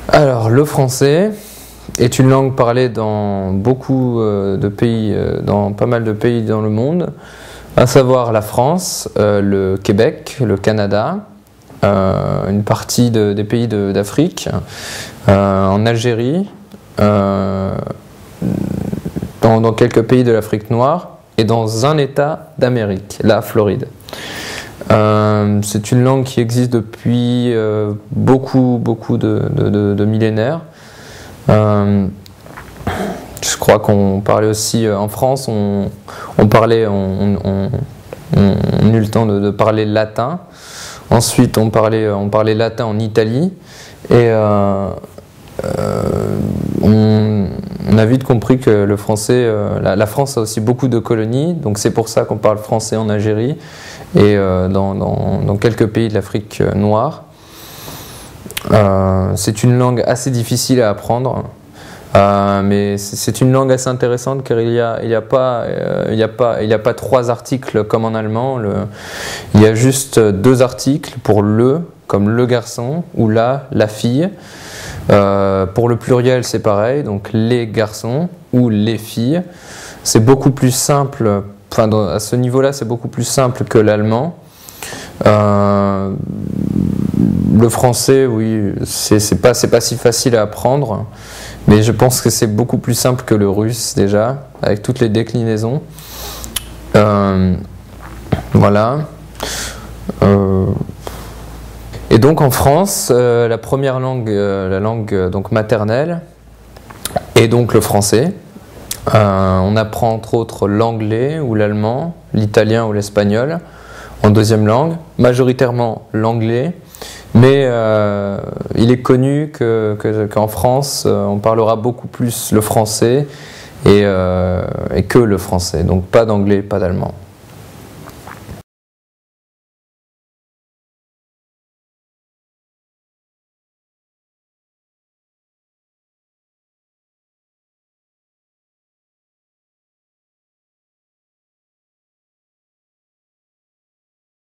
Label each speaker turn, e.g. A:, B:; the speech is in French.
A: Alors, le français est une langue parlée dans beaucoup de pays, dans pas mal de pays dans le monde, à savoir la France, le Québec, le Canada, une partie des pays d'Afrique, en Algérie, dans quelques pays de l'Afrique noire et dans un État d'Amérique, la Floride. C'est une langue qui existe depuis beaucoup de millénaires. Je crois qu'on parlait aussi en France, on eut le temps de parler latin. Ensuite, on parlait latin en Italie. Et on a vite compris que le français, la France a aussi beaucoup de colonies, donc c'est pour ça qu'on parle français en Algérie et dans quelques pays de l'Afrique noire. C'est une langue assez difficile à apprendre, mais c'est une langue assez intéressante car il y a pas 3 articles comme en allemand. Il y a juste 2 articles pour le, comme le garçon, ou la fille. Pour le pluriel, c'est pareil, donc les garçons ou les filles. C'est beaucoup plus simple, enfin à ce niveau-là, c'est beaucoup plus simple que l'allemand. Le français, oui, c'est pas si facile à apprendre, mais je pense que c'est beaucoup plus simple que le russe déjà, avec toutes les déclinaisons. Voilà. Et donc en France, la première langue, la langue donc maternelle, est donc le français. On apprend entre autres l'anglais ou l'allemand, l'italien ou l'espagnol en deuxième langue, majoritairement l'anglais, mais il est connu qu'en France, on parlera beaucoup plus le français et que le français, donc pas d'anglais, pas d'allemand.